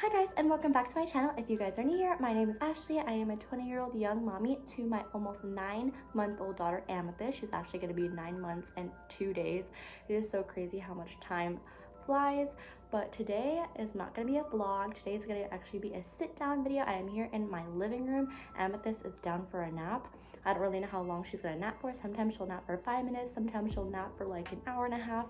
Hi guys, and welcome back to my channel. If you guys are new here, my name is Ashley. I am a 20-year-old young mommy to my almost 9-month-old daughter Amethyst. She's actually going to be 9 months and 2 days. It is so crazy how much time flies. But today is not going to be a vlog. Today is going to actually be a sit-down video. I am here in my living room. Amethyst is down for a nap. I don't really know how long she's gonna nap for. Sometimes she'll nap for 5 minutes, sometimes she'll nap for like an hour and a half.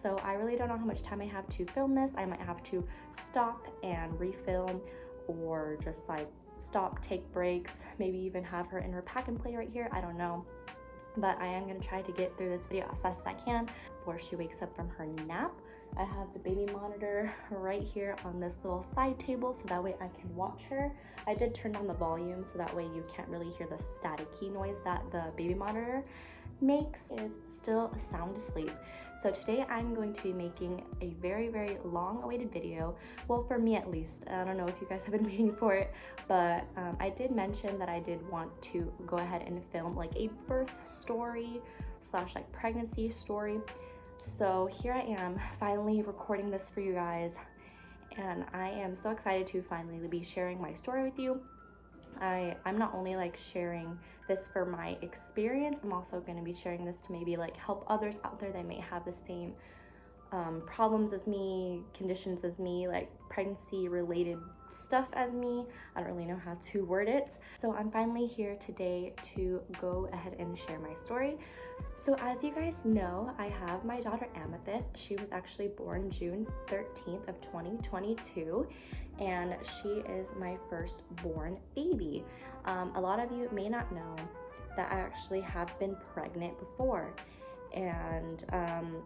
So I really don't know how much time I have to film this. I might have to stop and refilm, or just like stop, take breaks, maybe even have her in her pack and play right here. I don't know. But I am gonna try to get through this video as fast as I can before she wakes up from her nap. I have the baby monitor right here on this little side table so that way I can watch her. I did turn down the volume so that way you can't really hear the staticky noise that the baby monitor makes. It is still sound asleep. So today I'm going to be making a very long awaited video. Well, for me at least. I don't know if you guys have been waiting for it, but I did mention that I did want to go ahead and film like a birth story slash like pregnancy story. So here I am finally recording this for you guys, and I am so excited to finally be sharing my story with you. I'm not only like sharing this for my experience, I'm also going to be sharing this to maybe like help others out there that may have the same problems as me, conditions as me, like pregnancy related stuff as me. I don't really know how to word it. So I'm finally here today to go ahead and share my story. So as you guys know, I have my daughter Amethyst. She was actually born June 13th of 2022, and she is my firstborn baby. A lot of you may not know that I actually have been pregnant before, and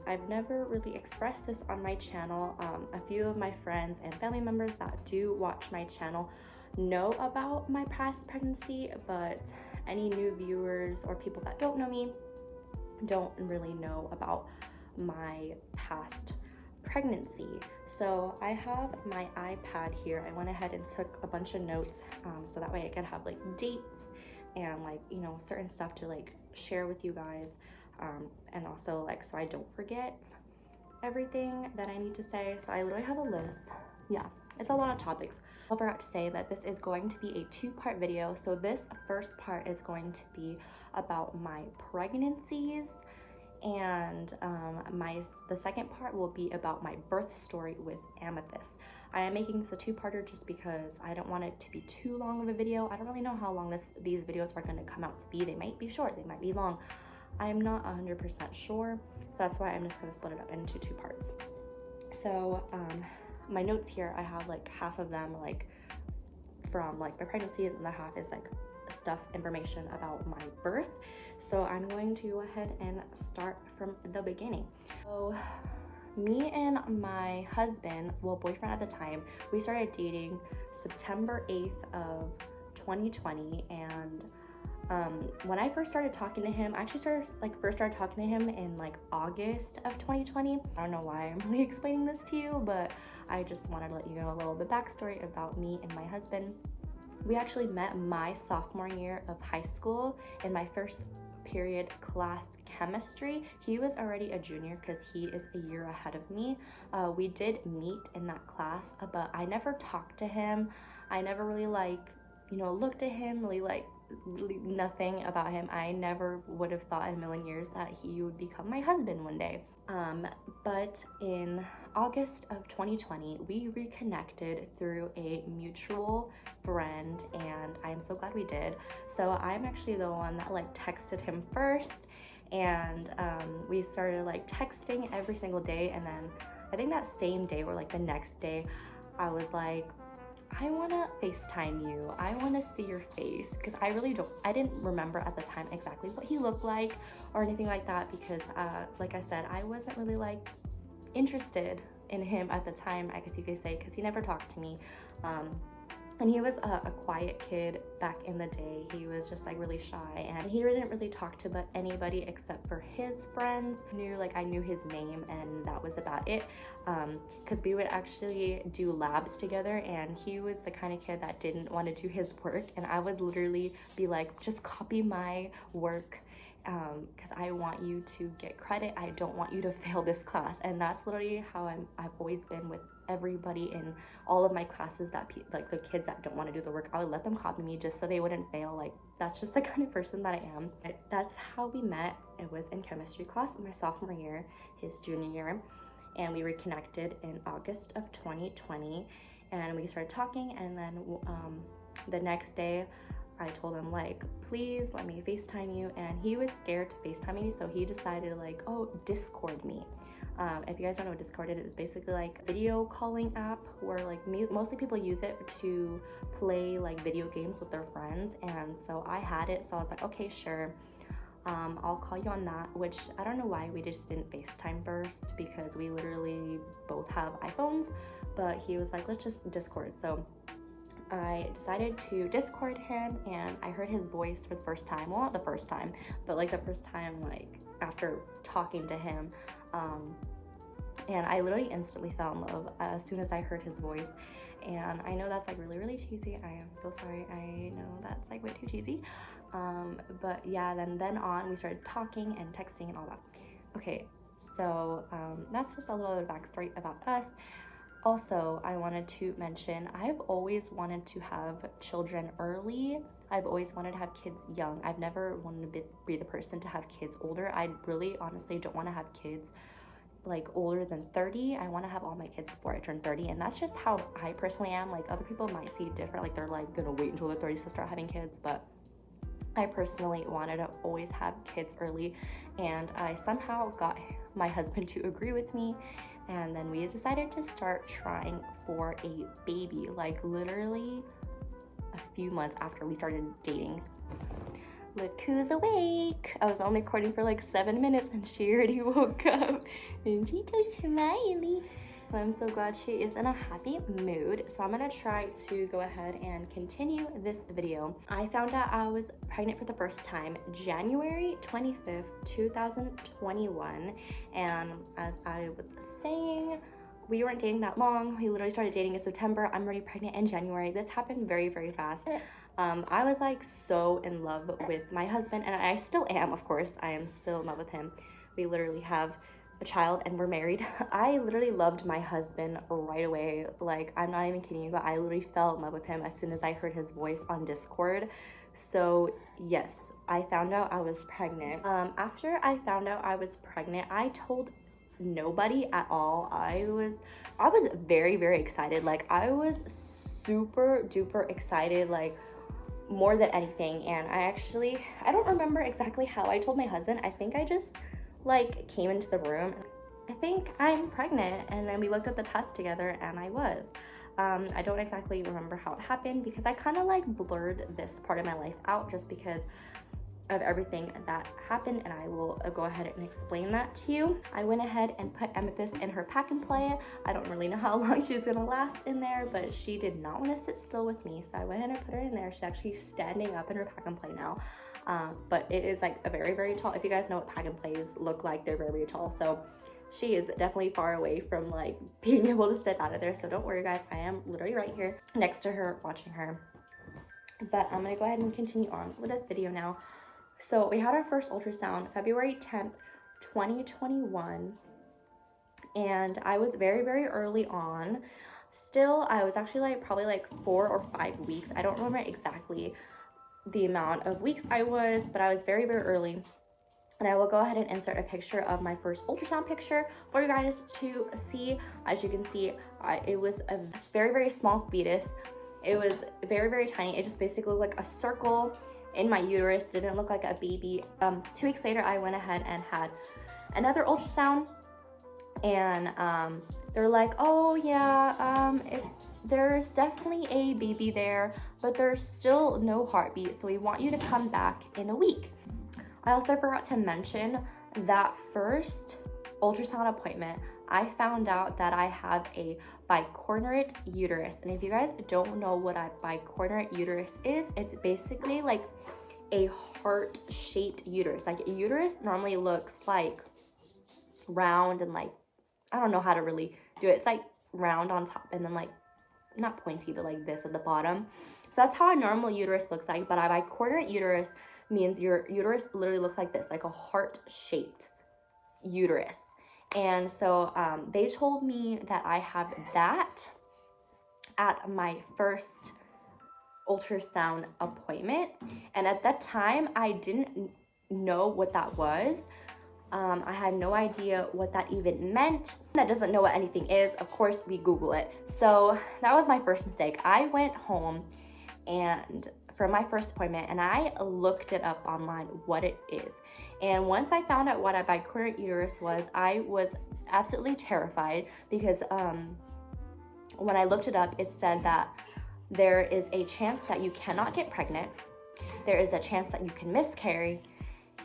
I've never really expressed this on my channel. A few of my friends and family members that do watch my channel know about my past pregnancy, but any new viewers or people that don't know me don't really know about my past pregnancy. So I have my iPad here. I went ahead and took a bunch of notes so that way I could have like dates and like, you know, certain stuff to like share with you guys, and also like so I don't forget everything that I need to say. So I literally have a list. Yeah, it's a lot of topics. I forgot to say that this is going to be a 2-part video. So this first part is going to be about my pregnancies, and the second part will be about my birth story with Amethyst. I am making this a 2-parter just because I don't want it to be too long of a video. I don't really know how long these videos are going to come out to be. They might be short, they might be long. I'm not 100% sure, so that's why I'm just going to split it up into 2 parts. So my notes here, I have like half of them like from like my pregnancies, and the half is like stuff, information about my birth. So I'm going to go ahead and start from the beginning. So me and my husband, well, boyfriend at the time, we started dating September 8th of 2020, and when I first started talking to him, I actually first started talking to him in like August of 2020. I don't know why I'm really explaining this to you, but I just wanted to let you know a little bit backstory about me and my husband. We actually met my sophomore year of high school in my first period class chemistry. He was already a junior because he is a year ahead of me. We did meet in that class, but I never talked to him. I never really like, you know, looked at him, really nothing about him. I never would have thought in a million years that he would become my husband one day. But in August of 2020, we reconnected through a mutual friend, and I'm so glad we did. So I'm actually the one that like texted him first, and we started like texting every single day. And then I think that same day or like the next day, I was like, I want to FaceTime you. I want to see your face, because I didn't remember at the time exactly what he looked like or anything like that, because like I said, I wasn't really like interested in him at the time, I guess you could say, because he never talked to me. And he was a quiet kid back in the day. He was just like really shy, and he didn't really talk to anybody except for his friends. I knew his name, and that was about it. Because we would actually do labs together, and he was the kind of kid that didn't want to do his work, and I would literally be like, just copy my work, because I want you to get credit. I don't want you to fail this class. And that's literally how I've always been with everybody in all of my classes that like the kids that don't want to do the work, I would let them copy me just so they wouldn't fail. Like, that's just the kind of person that I am. But that's how we met. It was in chemistry class in my sophomore year, his junior year, and we reconnected in August of 2020, and we started talking. And then the next day I told him, like, please let me FaceTime you, and he was scared to FaceTime me, so he decided, like, oh, Discord me. If you guys don't know what Discord is, it's basically like a video calling app where like mostly people use it to play like video games with their friends. And so I had it, so I was like, okay, sure, I'll call you on that, which I don't know why we just didn't FaceTime first, because we literally both have iPhones, but he was like, let's just Discord. So I decided to Discord him, and I heard his voice for the first time. Well, not the first time, but like the first time, like after talking to him. And I literally instantly fell in love as soon as I heard his voice. And I know that's like really, really cheesy. I am so sorry. I know that's like way too cheesy. But yeah, then on we started talking and texting and all that. Okay, so that's just a little bit of backstory about us. Also, I wanted to mention, I've always wanted to have children early. I've always wanted to have kids young. I've never wanted to be the person to have kids older. I really honestly don't want to have kids like older than 30. I want to have all my kids before I turn 30, and that's just how I personally am. Like, other people might see it different, like they're like gonna wait until they're 30 to start having kids, but I personally wanted to always have kids early, and I somehow got my husband to agree with me. And then we decided to start trying for a baby, like literally a few months after we started dating. Look who's awake. I was only recording for like 7 minutes and she already woke up and she's so smiley. But I'm so glad she is in a happy mood. So I'm gonna try to go ahead and continue this video. I found out I was pregnant for the first time January 25th, 2021. And as I was saying, we weren't dating that long. We literally started dating in September. I'm already pregnant in January. This happened very, very fast. I was like so in love with my husband, and I still am, of course. I am still in love with him. We literally have a child and we're married. I literally loved my husband right away. Like, I'm not even kidding you, but I literally fell in love with him as soon as I heard his voice on Discord. So yes, I found out I was pregnant. After I found out I was pregnant, I told nobody at all. I was very, very excited. Like, I was super duper excited, like more than anything. And I don't remember exactly how I told my husband. I think I just like came into the room, I think I'm pregnant, and then we looked at the test together and I was. I don't exactly remember how it happened, because I kind of like blurred this part of my life out just because of everything that happened, and I will go ahead and explain that to you. I went ahead and put Amethyst in her pack and play. I don't really know how long she's gonna last in there, but she did not want to sit still with me, so I went ahead and put her in there. She's actually standing up in her pack and play now. But it is like a very, very tall, if you guys know what pack and plays look like, they're very, very tall. So she is definitely far away from like being able to step out of there. So don't worry guys, I am literally right here next to her watching her. But I'm gonna go ahead and continue on with this video now. So we had our first ultrasound February 10th, 2021. And I was very, very early on. Still, I was actually like probably like 4 or 5 weeks. I don't remember exactly the amount of weeks I was, but I was very, very early. And I will go ahead and insert a picture of my first ultrasound picture for you guys to see. As you can see, it was a very, very small fetus. It was very, very tiny. It just basically looked like a circle in my uterus. It didn't look like a baby. 2 weeks later, I went ahead and had another ultrasound, and they're like, oh yeah, there's definitely a baby there, but there's still no heartbeat, so we want you to come back in a week. I also forgot to mention that first ultrasound appointment, I found out that I have a bicornuate uterus. And if you guys don't know what a bicornuate uterus is, it's basically like a heart-shaped uterus. Like, a uterus normally looks like round and like, I don't know how to really do it. It's like round on top and then like not pointy, but like this at the bottom. So that's how a normal uterus looks like. But a bicornuate uterus means your uterus literally looks like this, like a heart-shaped uterus. And so they told me that I have that at my first ultrasound appointment. And at that time, I didn't know what that was. I had no idea what that even meant. That doesn't know what anything is, of course we Google it. So that was my first mistake. I went home and for my first appointment and I looked it up online what it is. And once I found out what a bicornuate uterus was, I was absolutely terrified because when I looked it up, it said that there is a chance that you cannot get pregnant, there is a chance that you can miscarry,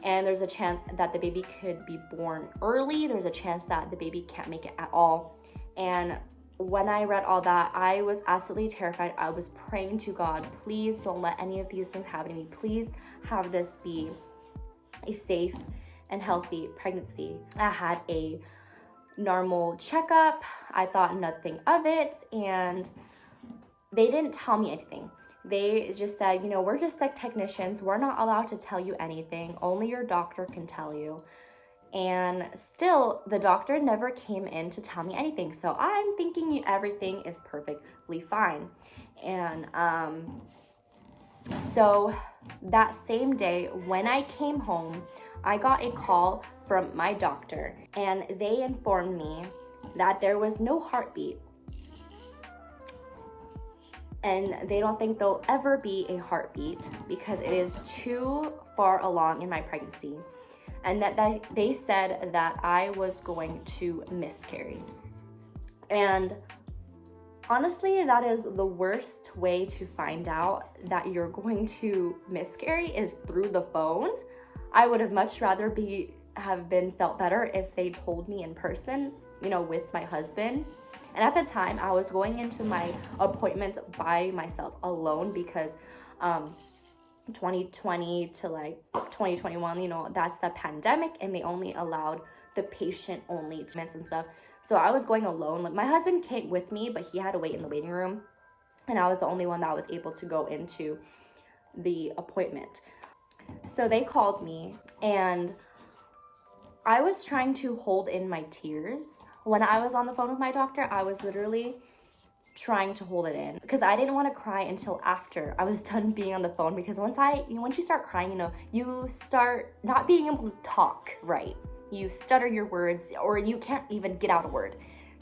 and there's a chance that the baby could be born early, there's a chance that the baby can't make it at all. And when I read all that, I was absolutely terrified. I was praying to God, please don't let any of these things happen to me. Please have this be a safe and healthy pregnancy. I had a normal checkup. I thought nothing of it, and they didn't tell me anything. They just said, you know, we're just like technicians. We're not allowed to tell you anything. Only your doctor can tell you. And still, the doctor never came in to tell me anything. So I'm thinking everything is perfectly fine. And so that same day when I came home, I got a call from my doctor and they informed me that there was no heartbeat. And they don't think there'll ever be a heartbeat because it is too far along in my pregnancy. And that they said that I was going to miscarry. And honestly, that is the worst way to find out that you're going to miscarry is through the phone. I would have much rather have been felt better if they told me in person, you know, with my husband. And at the time, I was going into my appointments by myself alone because 2020 to like 2021, you know, that's the pandemic and they only allowed the patient only treatments and stuff. So I was going alone. Like, my husband came with me, but he had to wait in the waiting room. And I was the only one that was able to go into the appointment. So they called me and I was trying to hold in my tears. When I was on the phone with my doctor, I was literally trying to hold it in because I didn't want to cry until after I was done being on the phone, because once you start crying, you know, you start not being able to talk right. You stutter your words or you can't even get out a word.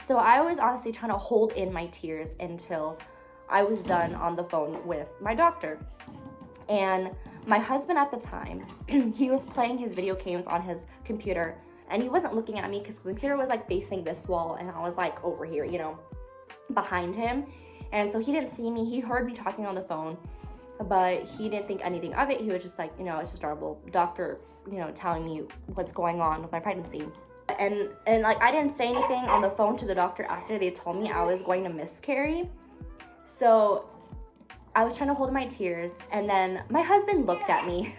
So I was honestly trying to hold in my tears until I was done on the phone with my doctor. And my husband at the time, he was playing his video games on his computer and he wasn't looking at me because the computer was like facing this wall and I was like over here, you know, behind him. And so he didn't see me. He heard me talking on the phone, but he didn't think anything of it. He was just like, you know, it's just normal doctor, you know, telling me what's going on with my pregnancy. And like, I didn't say anything on the phone to the doctor after they told me I was going to miscarry. So I was trying to hold my tears, and then my husband looked at me.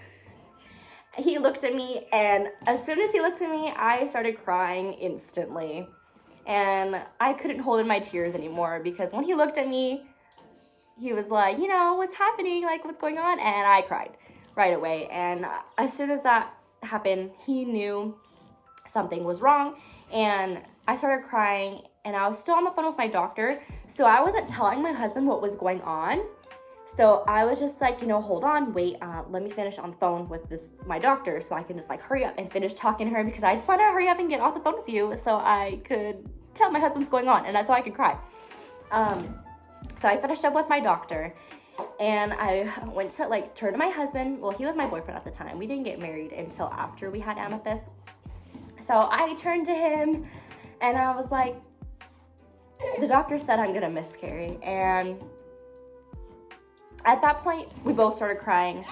He looked at me, and as soon as he looked at me, I started crying instantly. And I couldn't hold in my tears anymore because when he looked at me, he was like, you know, what's happening? Like, what's going on? And I cried right away. And as soon as that happened, he knew something was wrong. And I started crying, and I was still on the phone with my doctor. So I wasn't telling my husband what was going on. So I was just like, you know, hold on, wait, let me finish on the phone with my doctor so I can just like hurry up and finish talking to her, because I just want to hurry up and get off the phone with you so I could tell my husband what's going on, and that's so I could cry. So I finished up with my doctor and I went to like turn to my husband. Well, he was my boyfriend at the time. We didn't get married until after we had Amethyst. So I turned to him and I was like, the doctor said I'm gonna miscarry. And at that point, we both started crying.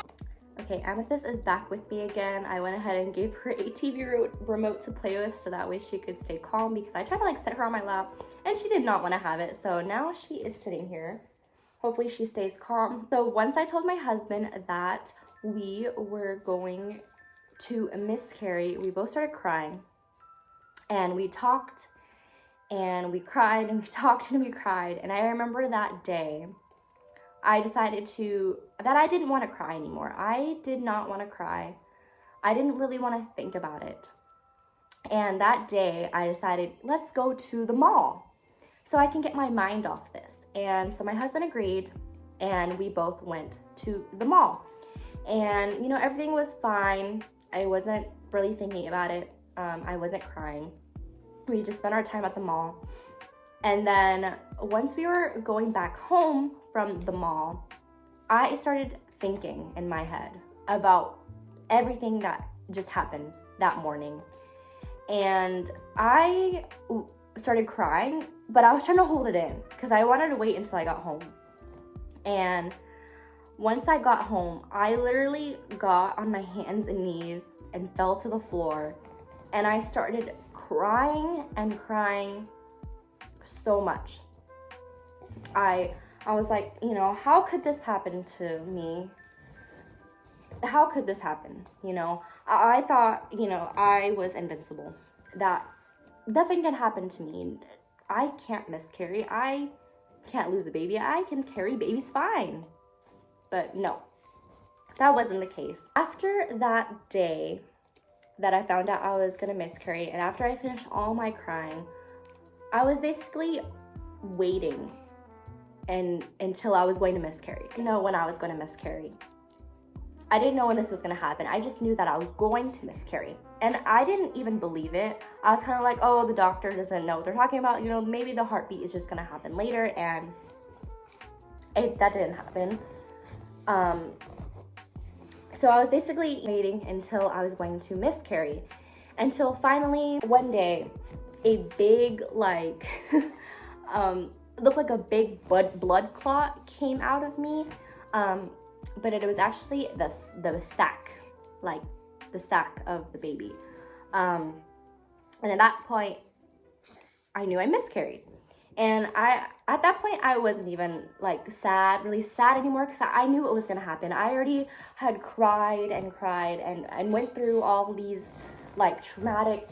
Okay, Amethyst is back with me again. I went ahead and gave her a TV remote to play with so that way she could stay calm, because I tried to like sit her on my lap and she did not want to have it. So now she is sitting here. Hopefully she stays calm. So once I told my husband that we were going to miscarry, we both started crying. And we talked and we cried and we talked and we cried. And I remember that day, I decided that I didn't want to cry anymore. I did not want to cry. I didn't really want to think about it. And that day I decided, let's go to the mall so I can get my mind off this. And so my husband agreed, and we both went to the mall. And, you know, everything was fine. I wasn't really thinking about it. I wasn't crying. We just spent our time at the mall. And then once we were going back home from the mall, I started thinking in my head about everything that just happened that morning. And I started crying, but I was trying to hold it in because I wanted to wait until I got home. And once I got home, I literally got on my hands and knees and fell to the floor. And I started crying and crying so much. I was like, you know, how could this happen to me? How could this happen? You know, I thought, you know, I was invincible, that nothing can happen to me. I can't miscarry. I can't lose a baby. I can carry babies fine. But no, that wasn't the case. After that day that I found out I was gonna miscarry, and after I finished all my crying, I was basically waiting until I was going to miscarry. I didn't know when I was going to miscarry. I didn't know when this was going to happen. I just knew that I was going to miscarry. And I didn't even believe it. I was kind of like, oh, the doctor doesn't know what they're talking about. You know, maybe the heartbeat is just going to happen later. And that didn't happen. So I was basically waiting until I was going to miscarry. Until finally, one day, a big, like, looked like a big blood clot came out of me. But it was actually the sac, like the sac of the baby. And at that point, I knew I miscarried. And at that point, I wasn't even like really sad anymore, because I knew it was gonna happen. I already had cried and went through all these like traumatic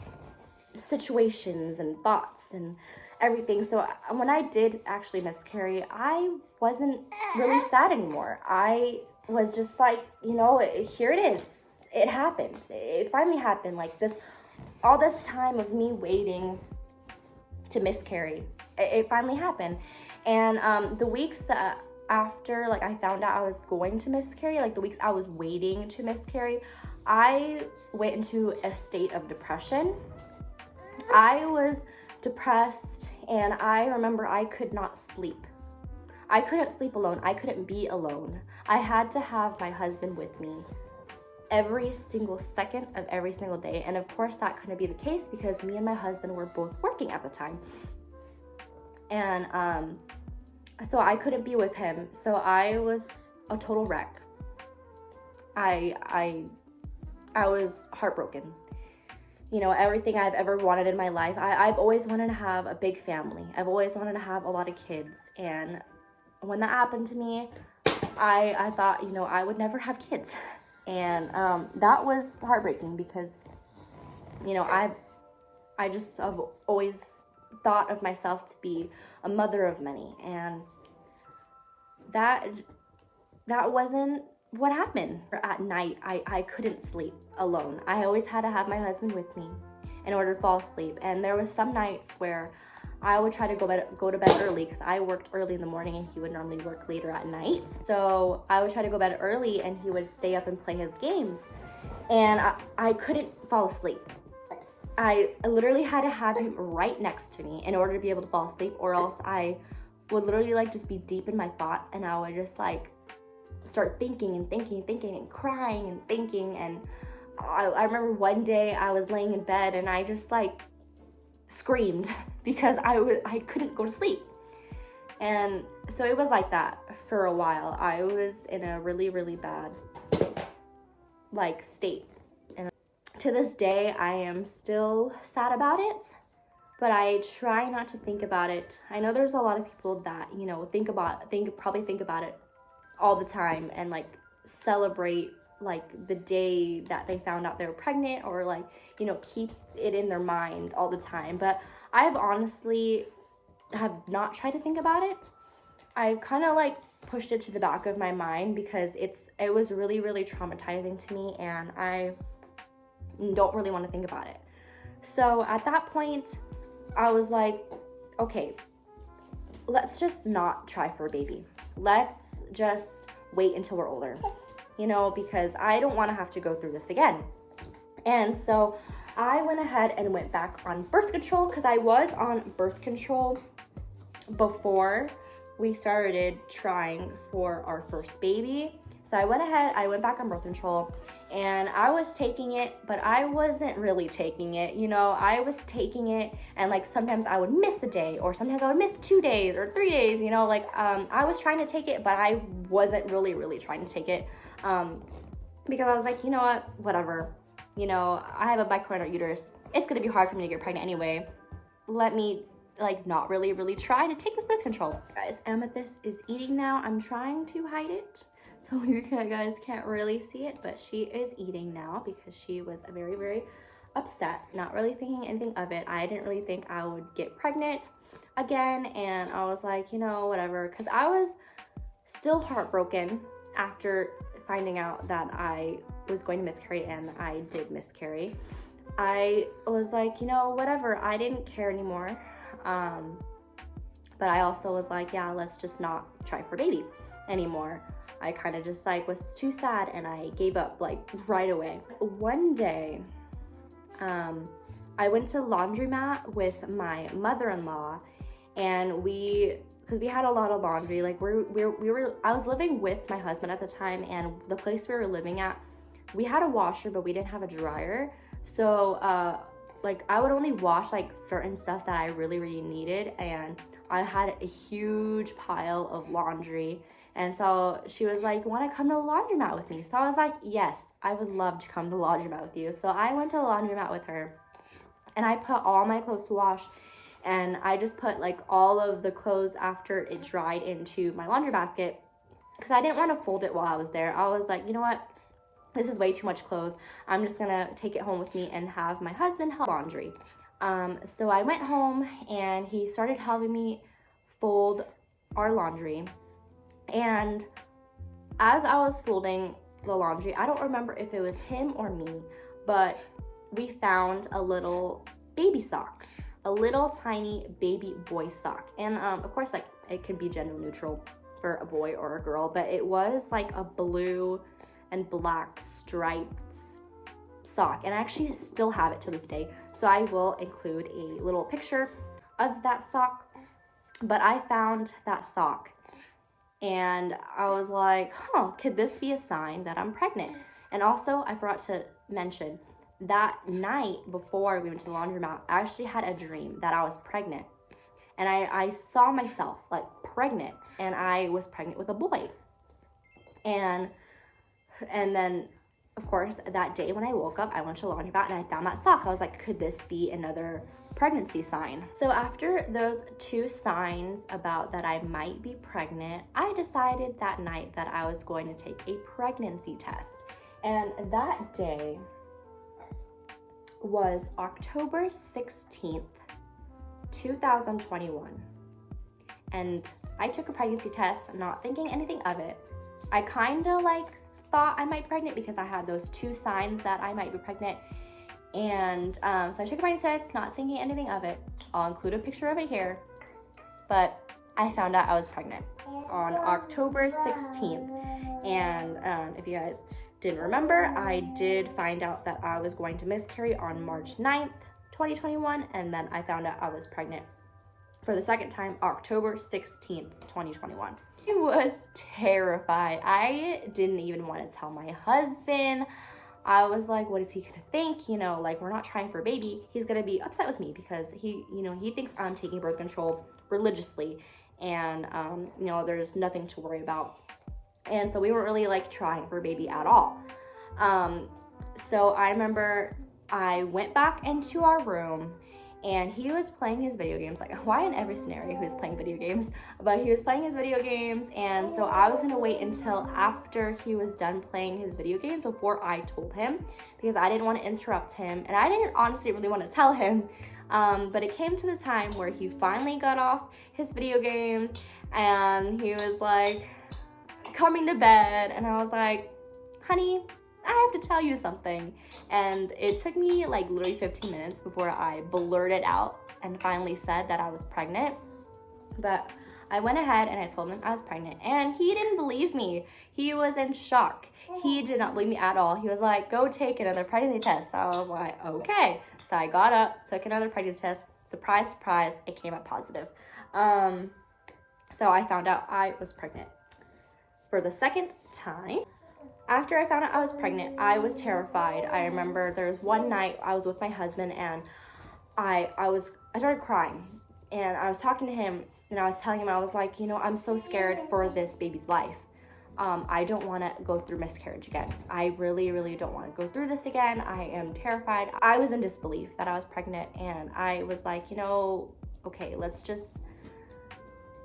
situations and thoughts and everything. So when I did actually miscarry, I wasn't really sad anymore. I was just like, you know, here it is. It happened. It finally happened. Like all this time of me waiting to miscarry, it finally happened. And the weeks that after, like, I found out I was going to miscarry, like the weeks I was waiting to miscarry, I went into a state of depression. I was depressed, and I remember I could not sleep. I couldn't sleep alone. I couldn't be alone. I had to have my husband with me every single second of every single day. And of course that couldn't be the case because me and my husband were both working at the time. And so I couldn't be with him. So I was a total wreck. I was heartbroken. You know, everything I've ever wanted in my life. I've always wanted to have a big family. I've always wanted to have a lot of kids. And when that happened to me, I thought, you know, I would never have kids. And that was heartbreaking because, you know, I just have always thought of myself to be a mother of many. And that wasn't what happened. At night, I couldn't sleep alone. I always had to have my husband with me in order to fall asleep. And there was some nights where I would try to go to bed early because I worked early in the morning and he would normally work later at night. So I would try to go to bed early and he would stay up and play his games. And I couldn't fall asleep. I literally had to have him right next to me in order to be able to fall asleep, or else I would literally like just be deep in my thoughts, and I would just like start thinking and crying and thinking. And I remember one day I was laying in bed and I just like screamed because I couldn't go to sleep. And so it was like that for a while. I was in a really, really bad like state. And to this day, I am still sad about it, but I try not to think about it. I know there's a lot of people that, you know, probably think about it all the time and like celebrate like the day that they found out they were pregnant, or like, you know, keep it in their mind all the time. But I've honestly have not tried to think about it. I've kind of like pushed it to the back of my mind because it was really, really traumatizing to me, and I don't really want to think about it. So at that point, I was like, okay, let's just not try for a baby. Let's just wait until we're older, you know, because I don't want to have to go through this again. And so I went ahead and went back on birth control, because I was on birth control before we started trying for our first baby. So I went ahead, I went back on birth control, and I was taking it, but I wasn't really taking it. You know, I was taking it, and like sometimes I would miss a day, or sometimes I would miss 2 days or 3 days, you know, like I was trying to take it, but I wasn't really trying to take it, because I was like, you know what, whatever. You know, I have a bicoronal uterus. It's gonna be hard for me to get pregnant anyway. Let me like not really try to take this birth control. Guys, Amethyst is eating now. I'm trying to hide it, so you guys can't really see it, but she is eating now because she was very upset, not really thinking anything of it. I didn't really think I would get pregnant again, and I was like, you know, whatever, because I was still heartbroken after finding out that I was going to miscarry, and I did miscarry. I was like, you know, whatever, I didn't care anymore. But I also was like, yeah, let's just not try for baby anymore. I kind of just like was too sad, and I gave up like right away. One day, I went to the laundromat with my mother-in-law, and because we had a lot of laundry, like I was living with my husband at the time, and the place we were living at, we had a washer, but we didn't have a dryer. So like I would only wash like certain stuff that I really needed, and I had a huge pile of laundry. And so she was like, want to come to the laundromat with me? So I was like, yes, I would love to come to the laundromat with you. So I went to the laundromat with her, and I put all my clothes to wash, and I just put like all of the clothes after it dried into my laundry basket, because I didn't want to fold it while I was there. I was like, you know what? This is way too much clothes. I'm just gonna take it home with me and have my husband help laundry. So I went home, and he started helping me fold our laundry. And as I was folding the laundry, I don't remember if it was him or me, but we found a little baby sock, a little tiny baby boy sock. And of course, like it could be gender neutral for a boy or a girl, but it was like a blue and black striped sock, and I actually still have it to this day, so I will include a little picture of that sock. But I found that sock, and I was like, huh, could this be a sign that I'm pregnant? And also, I forgot to mention, that night before we went to the laundromat, I actually had a dream that I was pregnant, and I saw myself like pregnant, and I was pregnant with a boy. And then, of course, that day when I woke up, I went to the laundromat and I found that sock. I was like, could this be another pregnancy sign? So after those 2 signs about that I might be pregnant, I decided that night that I was going to take a pregnancy test. And that day was October 16th, 2021. And I took a pregnancy test, not thinking anything of it. I kind of like thought I might be pregnant because I had those 2 signs that I might be pregnant. And so I took a pregnancy test, not thinking anything of it. I'll include a picture of it here. But I found out I was pregnant on October 16th. And if you guys didn't remember, I did find out that I was going to miscarry on March 9th, 2021. And then I found out I was pregnant for the second time, October 16th, 2021. I was terrified. I didn't even want to tell my husband. I was like, what is he gonna think? You know, like, we're not trying for a baby. He's gonna be upset with me because he thinks I'm taking birth control religiously, and you know, there's nothing to worry about. And so we weren't really like trying for a baby at all. So I remember I went back into our room, and he was playing his video games. Like, why in every scenario he was playing video games? But he was playing his video games, and so I was gonna wait until after he was done playing his video games before I told him, because I didn't want to interrupt him, and I didn't honestly really want to tell him. But it came to the time where he finally got off his video games, and he was like coming to bed, and I was like, honey, I have to tell you something. And it took me like literally 15 minutes before I blurted out and finally said that I was pregnant. But I went ahead and I told him I was pregnant, and he didn't believe me. He was in shock. He did not believe me at all. He was like, go take another pregnancy test. So I was like, okay. So I got up, took another pregnancy test. Surprise, surprise, it came up positive. So I found out I was pregnant for the second time. After I found out I was pregnant, I was terrified. I remember there was one night I was with my husband, and I started crying, and I was talking to him, and I was telling him, I was like, you know, I'm so scared for this baby's life. I don't want to go through miscarriage again. I really, really don't want to go through this again. I am terrified. I was in disbelief that I was pregnant, and I was like, you know, okay, let's just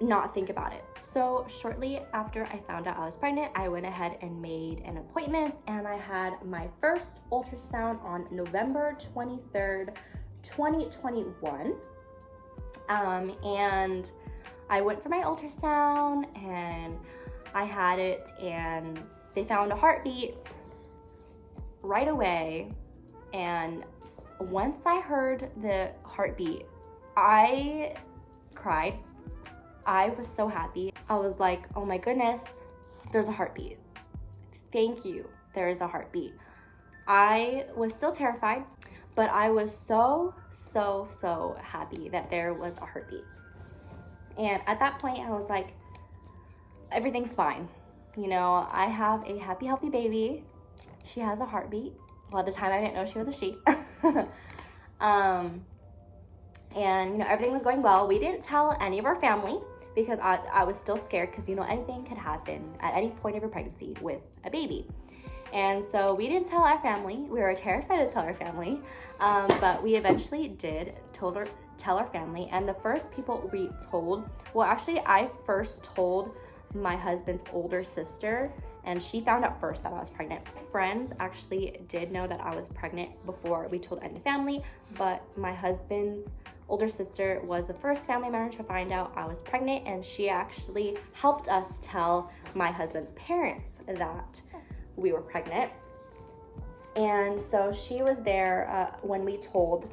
not think about it. So shortly after I found out I was pregnant, I went ahead and made an appointment, and I had my first ultrasound on November 23rd, 2021. And I went for my ultrasound, and I had it, and they found a heartbeat right away. And once I heard the heartbeat, I cried. I was so happy. I was like, oh my goodness, there's a heartbeat. Thank you, there is a heartbeat. I was still terrified, but I was so happy that there was a heartbeat. And at that point, I was like, everything's fine. You know, I have a happy, healthy baby. She has a heartbeat. Well, at the time, I didn't know she was a she. And, you know, everything was going well. We didn't tell any of our family because I was still scared, because, you know, anything could happen at any point of your pregnancy with a baby. And so we didn't tell our family. We were terrified to tell our family, but we eventually did tell our family. And the first people we told, well, actually, I first told my husband's older sister, and she found out first that I was pregnant. Friends actually did know that I was pregnant before we told any family, but my husband's older sister was the first family member to find out I was pregnant, and she actually helped us tell my husband's parents that we were pregnant. And so she was there when we told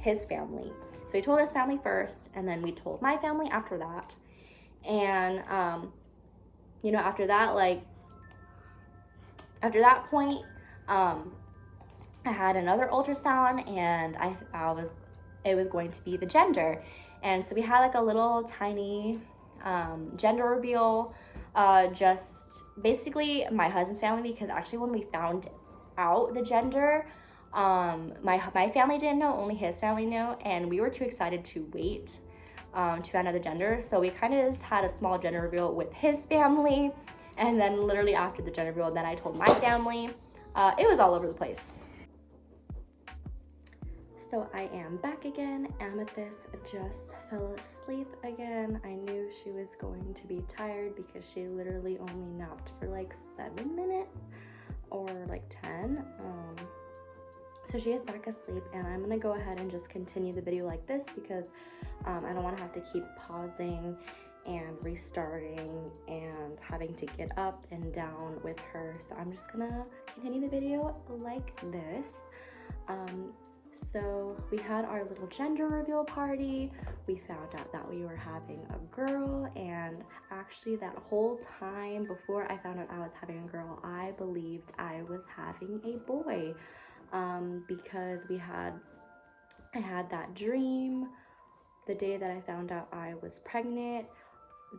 his family. So we told his family first, and then we told my family after that. And you know, after that point, I had another ultrasound, and it was going to be the gender. And so we had like a little tiny gender reveal, just basically my husband's family, because actually when we found out the gender, my family didn't know, only his family knew, and we were too excited to wait to find out the gender. So we kind of just had a small gender reveal with his family, and then literally after the gender reveal, then I told my family. It was all over the place. So I am back again. Amethyst just fell asleep again. I knew she was going to be tired because she literally only napped for like 7 minutes or like 10. So she is back asleep, and I'm gonna go ahead and just continue the video like this because I don't want to have to keep pausing and restarting and having to get up and down with her. So I'm just gonna continue the video like this. So we had our little gender reveal party. We found out that we were having a girl, and actually that whole time before I found out I was having a girl, I believed I was having a boy, because I had that dream the day that I found out I was pregnant,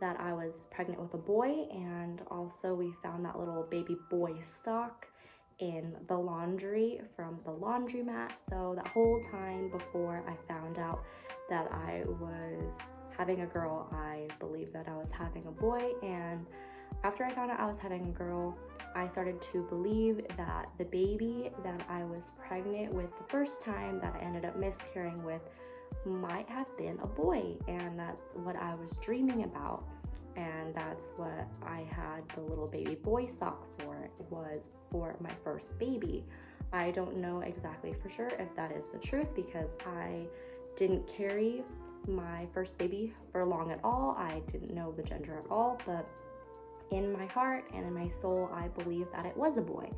that I was pregnant with a boy, and also we found that little baby boy sock in the laundry from the laundromat. So that whole time before I found out that I was having a girl, I believed that I was having a boy. And after I found out I was having a girl, I started to believe that the baby that I was pregnant with the first time that I ended up miscarrying with might have been a boy, and that's what I was dreaming about. And that's what I had the little baby boy sock for. It was for my first baby. I don't know exactly for sure if that is the truth, because I didn't carry my first baby for long at all. I didn't know the gender at all, but in my heart and in my soul, I believe that it was a boy.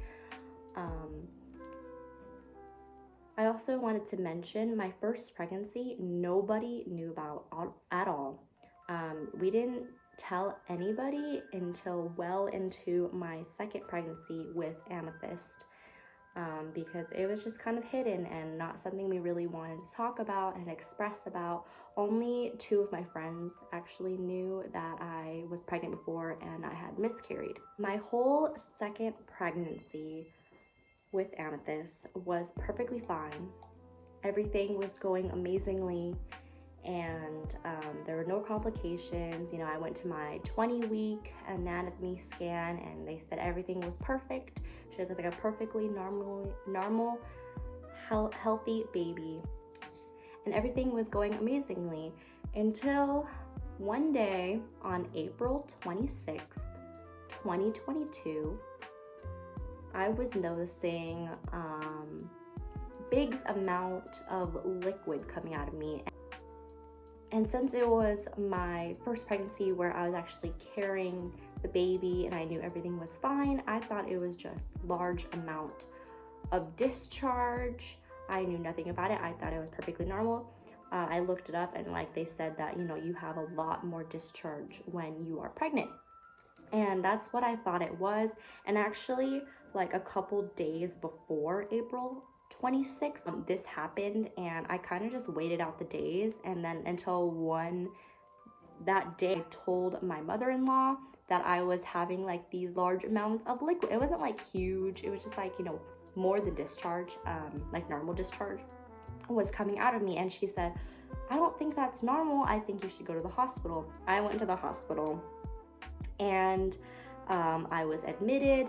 I also wanted to mention my first pregnancy, nobody knew about at all. We didn't tell anybody until well into my second pregnancy with Amethyst, because it was just kind of hidden and not something we really wanted to talk about and express about. Only 2 of my friends actually knew that I was pregnant before and I had miscarried. My whole second pregnancy with Amethyst was perfectly fine. Everything was going amazingly, and there were no complications. You know, I went to my 20-week anatomy scan and they said everything was perfect. She was like a perfectly normal, healthy baby, and everything was going amazingly until one day on April 26th, 2022, I was noticing big amount of liquid coming out of me. And since it was my first pregnancy where I was actually carrying the baby and I knew everything was fine, I thought it was just large amount of discharge. I knew nothing about it. I thought it was perfectly normal. I looked it up and like they said that, you know, you have a lot more discharge when you are pregnant. And that's what I thought it was. And actually, like a couple days before April 26th, this happened, and I kind of just waited out the days, and then until that day, I told my mother-in-law that I was having like these large amounts of liquid. It wasn't like huge, it was just like, you know, more than discharge, like normal discharge was coming out of me. And she said, I don't think that's normal, I think you should go to the hospital. I went to the hospital, and I was admitted,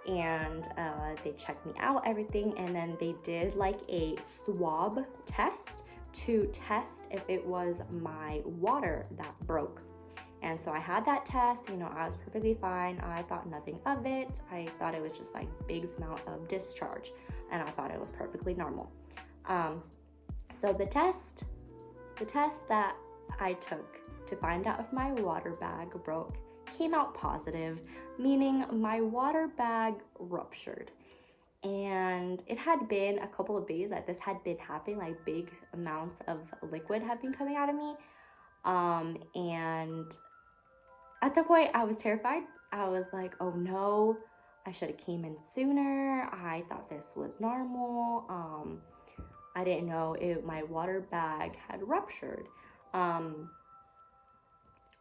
and they checked me out, everything, and then they did like a swab test to test if it was my water that broke. And so I had that test, you know, I was perfectly fine. I thought nothing of it. I thought it was just like big amount of discharge, and I thought it was perfectly normal. So the test that I took to find out if my water bag broke came out positive, meaning my water bag ruptured. And it had been a couple of days that this had been happening, like big amounts of liquid had been coming out of me. And at the point I was terrified. I was like, oh no, I should have came in sooner. I thought this was normal. I didn't know my water bag had ruptured.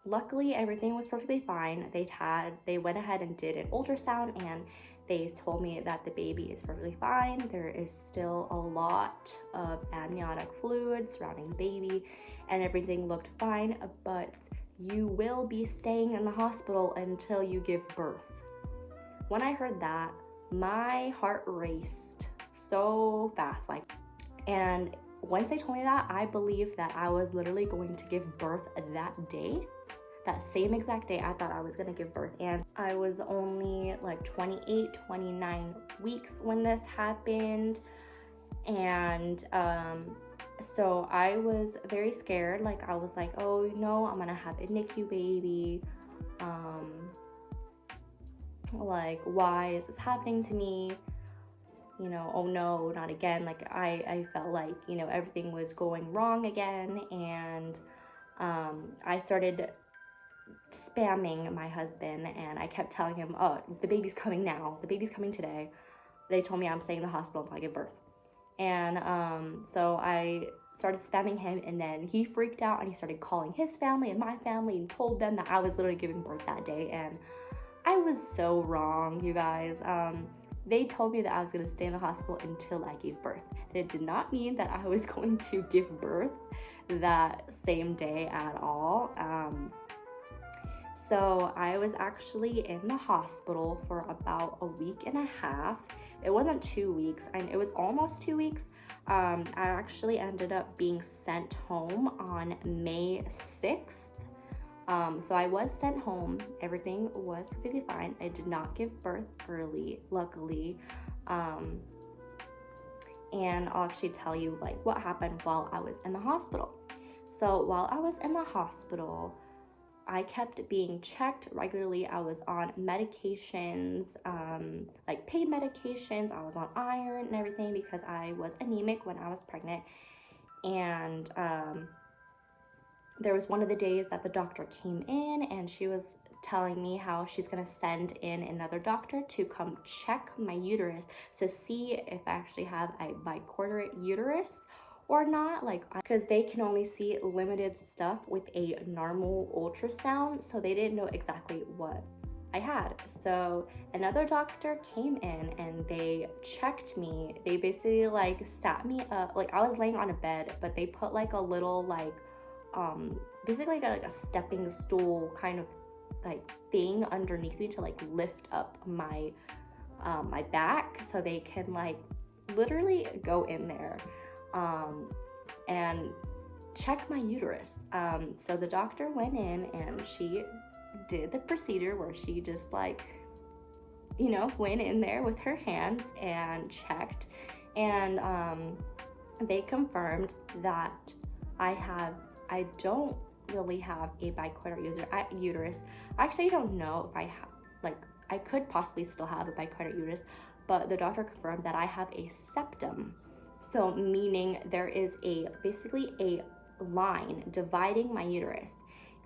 Luckily, everything was perfectly fine. They went ahead and did an ultrasound, and they told me that the baby is perfectly fine. There is still a lot of amniotic fluid surrounding the baby, and everything looked fine, but you will be staying in the hospital until you give birth. When I heard that, my heart raced so fast, and once they told me that, I believed that I was literally going to give birth that day. That same exact day, I thought I was gonna give birth, and I was only like 28, 29 weeks when this happened. And so I was very scared. Like, I was like, oh no, I'm gonna have a NICU baby. Like, why is this happening to me? You know, oh no, not again. Like, I felt like, you know, everything was going wrong again. And I started spamming my husband, and I kept telling him, oh, the baby's coming now, the baby's coming today. They told me I'm staying in the hospital until I give birth. And so I started spamming him, and then he freaked out and he started calling his family and my family and told them that I was literally giving birth that day. And I was so wrong, you guys. They told me that I was going to stay in the hospital until I gave birth. It did not mean that I was going to give birth that same day at all. So I was actually in the hospital for about a week and a half. It wasn't 2 weeks, and it was almost 2 weeks. I actually ended up being sent home on May 6th. So I was sent home. Everything was perfectly fine. I did not give birth early, luckily. And I'll actually tell you like what happened while I was in the hospital. So while I was in the hospital, I kept being checked regularly. I was on medications, like pain medications. I was on iron and everything because I was anemic when I was pregnant. And there was one of the days that the doctor came in and she was telling me how she's gonna send in another doctor to come check my uterus to see if I actually have a bicornuate uterus or not, like, because they can only see limited stuff with a normal ultrasound, so they didn't know exactly what I had. So another doctor came in and they checked me. They basically like sat me up, like I was laying on a bed, but they put like a little like basically like a stepping stool kind of like thing underneath me to like lift up my my back, so they can like literally go in there and check my uterus. So the doctor went in and she did the procedure where she just like, you know, went in there with her hands and checked, and they confirmed that I don't really have a bicornuate uterus. I actually don't know if I have, like, I could possibly still have a bicornuate uterus, but the doctor confirmed that I have a septum. So meaning there is basically a line dividing my uterus.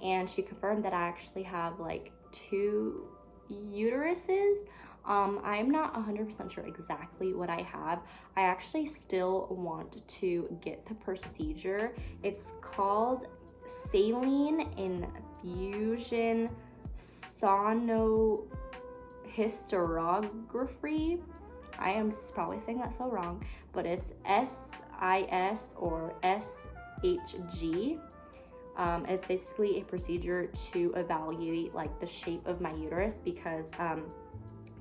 And she confirmed that I actually have like 2 uteruses. I'm not 100% sure exactly what I have. I actually still want to get the procedure. It's called saline infusion sonohysterography. I am probably saying that so wrong, but it's SIS or SHG. It's basically a procedure to evaluate like the shape of my uterus, because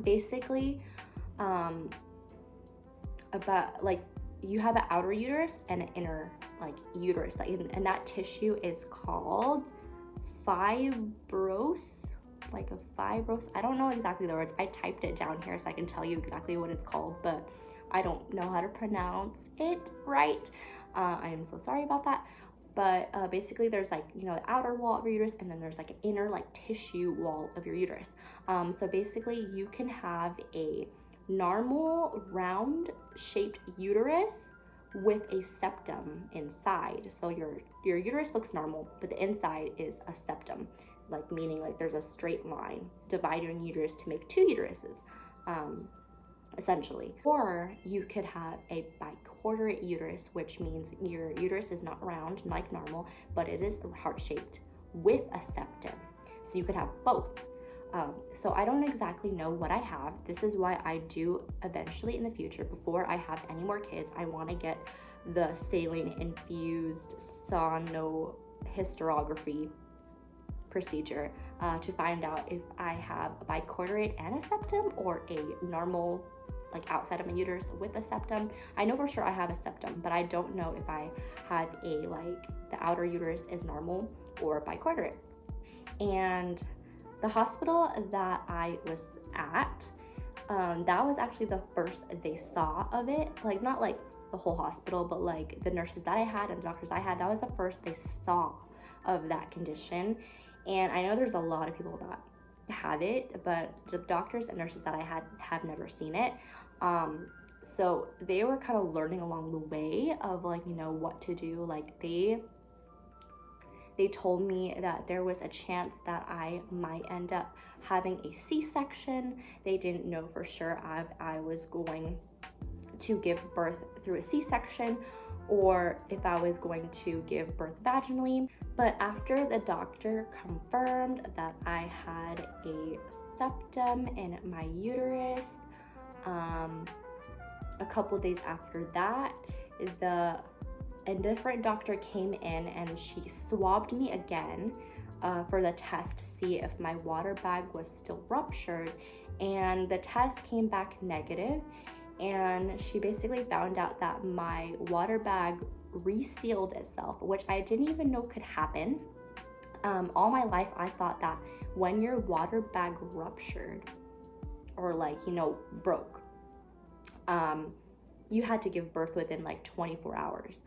basically about like you have an outer uterus and an inner like uterus, like, and that tissue is called fibrous, like a fibrous, I don't know exactly the words. I typed it down here so I can tell you exactly what it's called, but I don't know how to pronounce it right. I am so sorry about that. But basically there's like, you know, the outer wall of your uterus, and then there's like an inner like tissue wall of your uterus. So basically you can have a normal round shaped uterus with a septum inside. So your uterus looks normal, but the inside is a septum, like meaning like there's a straight line dividing uterus to make 2 uteruses, essentially. Or you could have a bicornuate uterus, which means your uterus is not round like normal, but it is heart-shaped with a septum. So you could have both. So I don't exactly know what I have. This is why I do eventually in the future, before I have any more kids, I want to get the saline infused sonohysterography procedure to find out if I have a bicornuate and a septum, or a normal like outside of my uterus with a septum. I know for sure I have a septum, but I don't know if I had a like the outer uterus is normal or bicornuate. And the hospital that I was at, that was actually the first they saw of it. Like not like the whole hospital, but like the nurses that I had and the doctors I had, that was the first they saw of that condition. And I know there's a lot of people that have it, but the doctors and nurses that I had have never seen it. So they were kind of learning along the way of like, you know, what to do. Like they told me that there was a chance that I might end up having a C-section. They didn't know for sure if I was going to give birth through a C-section or if I was going to give birth vaginally. But after the doctor confirmed that I had a septum in my uterus, a couple days after that, a different doctor came in and she swabbed me again for the test to see if my water bag was still ruptured, and the test came back negative, and she basically found out that my water bag resealed itself, which I didn't even know could happen. All my life I thought that when your water bag ruptured or like, you know, broke, you had to give birth within like 24 hours.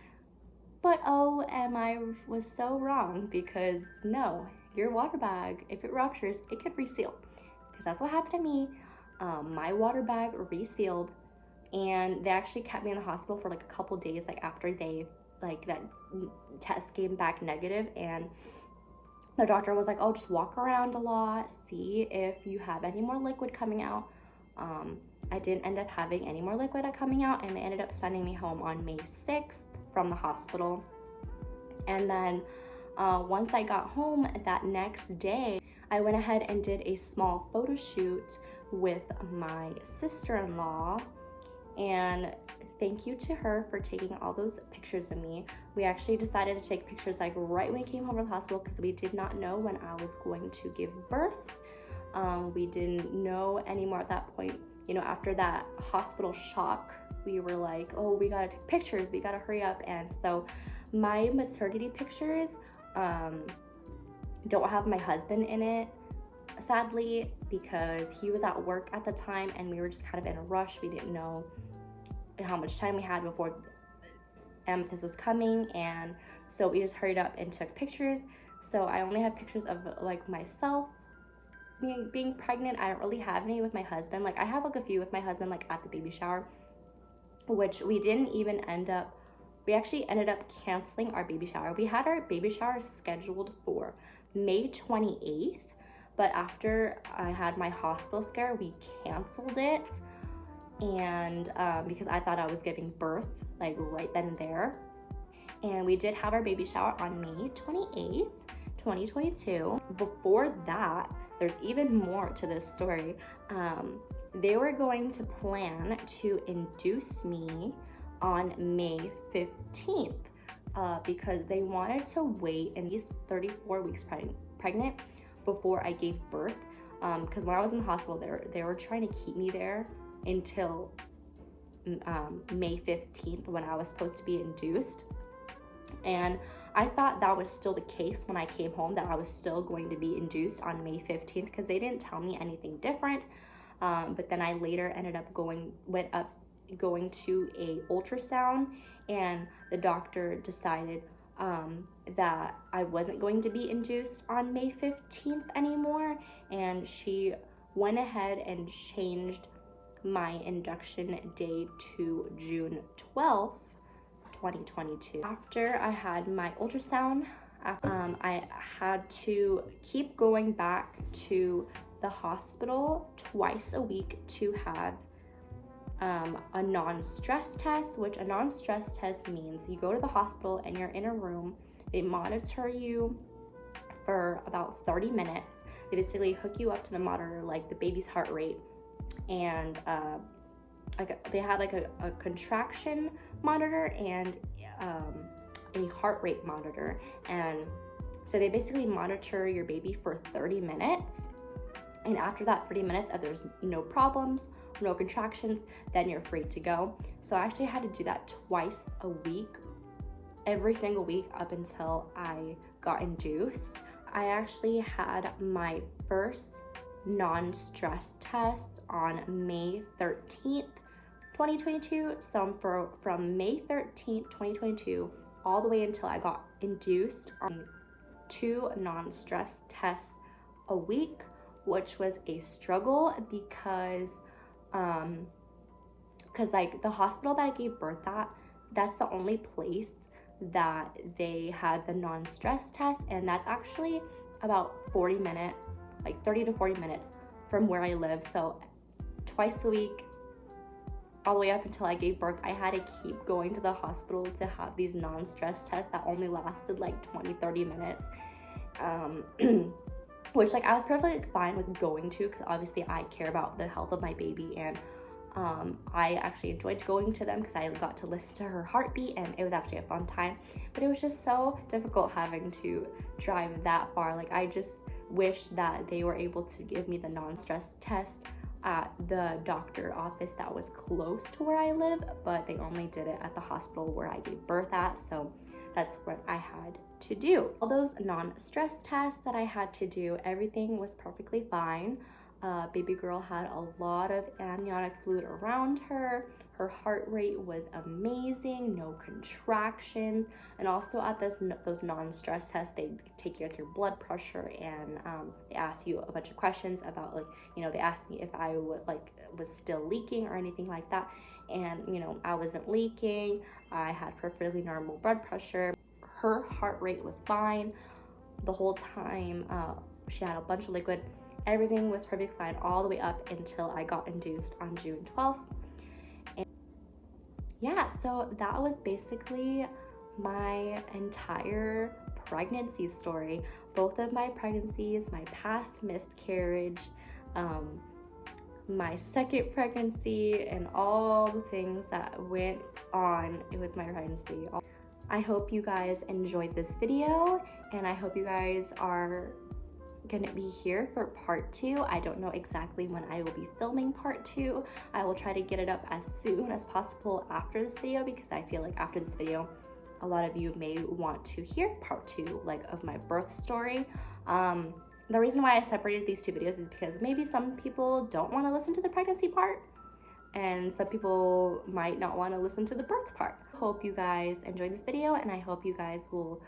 But oh, and I was so wrong, because no, your water bag, if it ruptures, it could reseal, because that's what happened to me. My water bag resealed, and they actually kept me in the hospital for like a couple days, like after they, like that test came back negative, and the doctor was like, oh, just walk around a lot, see if you have any more liquid coming out. I didn't end up having any more liquid coming out, and they ended up sending me home on May 6th from the hospital. And then once I got home that next day, I went ahead and did a small photo shoot with my sister-in-law, and thank you to her for taking all those pictures of me. We actually decided to take pictures like right when we came home from the hospital, because we did not know when I was going to give birth. We didn't know anymore at that point. You know, after that hospital shock, we were like, oh, we gotta take pictures, we gotta hurry up. And so my maternity pictures don't have my husband in it, sadly, because he was at work at the time and we were just kind of in a rush. We didn't know how much time we had before Amethyst was coming, and so we just hurried up and took pictures. So I only have pictures of like myself being pregnant. I don't really have any with my husband. Like I have like a few with my husband, like at the baby shower, which we didn't even end up, we actually ended up canceling our baby shower. We had our baby shower scheduled for May 28th, but after I had my hospital scare, we canceled it. And because I thought I was giving birth like right then and there. And we did have our baby shower on May 28th, 2022. Before that, there's even more to this story. They were going to plan to induce me on May 15th because they wanted to wait at least 34 weeks pregnant before I gave birth. Because when I was in the hospital, they were trying to keep me there until May 15th when I was supposed to be induced. And I thought that was still the case when I came home, that I was still going to be induced on May 15th, because they didn't tell me anything different. But then I later ended up going to a ultrasound, and the doctor decided that I wasn't going to be induced on May 15th anymore, and she went ahead and changed my induction day to June 12th, 2022. After I had my ultrasound, I had to keep going back to the hospital twice a week to have a non-stress test, which a non-stress test means you go to the hospital and you're in a room, they monitor you for about 30 minutes. They basically hook you up to the monitor, like the baby's heart rate, and they have like a contraction monitor and a heart rate monitor. And so they basically monitor your baby for 30 minutes. And after that 30 minutes, if there's no problems, no contractions, then you're free to go. So I actually had to do that twice a week, every single week up until I got induced. I actually had my first non-stress test on May 13th, 2022. So from May 13th, 2022, all the way until I got induced, on 2 non-stress tests a week, which was a struggle because like the hospital that I gave birth at, that's the only place that they had the non-stress test, and that's actually about 40 minutes, like 30 to 40 minutes from where I live. So twice a week, all the way up until I gave birth, I had to keep going to the hospital to have these non-stress tests that only lasted like 20-30 minutes, which like I was perfectly fine with going to, because obviously I care about the health of my baby, and I actually enjoyed going to them because I got to listen to her heartbeat, and it was actually a fun time. But it was just so difficult having to drive that far. Like I just wish that they were able to give me the non-stress test at the doctor office that was close to where I live, but they only did it at the hospital where I gave birth at, so that's what I had to do. All those non-stress tests that I had to do, everything was perfectly fine. Baby girl had a lot of amniotic fluid around her. Her heart rate was amazing, no contractions. And also at those non-stress tests, they take you like your blood pressure, and they ask you a bunch of questions about, like, you know, they asked me if I was still leaking or anything like that. And, you know, I wasn't leaking. I had perfectly normal blood pressure. Her heart rate was fine the whole time. She had a bunch of liquid. Everything was perfectly fine all the way up until I got induced on June 12th. And yeah, so that was basically my entire pregnancy story. Both of my pregnancies, my past miscarriage, my second pregnancy, and all the things that went on with my pregnancy. I hope you guys enjoyed this video, and I hope you guys are gonna be here for part 2. I don't know exactly when I will be filming part 2. I will try to get it up as soon as possible after this video, because I feel like after this video a lot of you may want to hear part 2, like, of my birth story. The reason why I separated these 2 videos is because maybe some people don't want to listen to the pregnancy part, and some people might not want to listen to the birth part. Hope you guys enjoyed this video, and I hope you guys will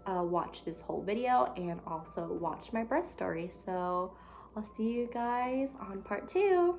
watch this whole video and also watch my birth story. So I'll see you guys on part 2.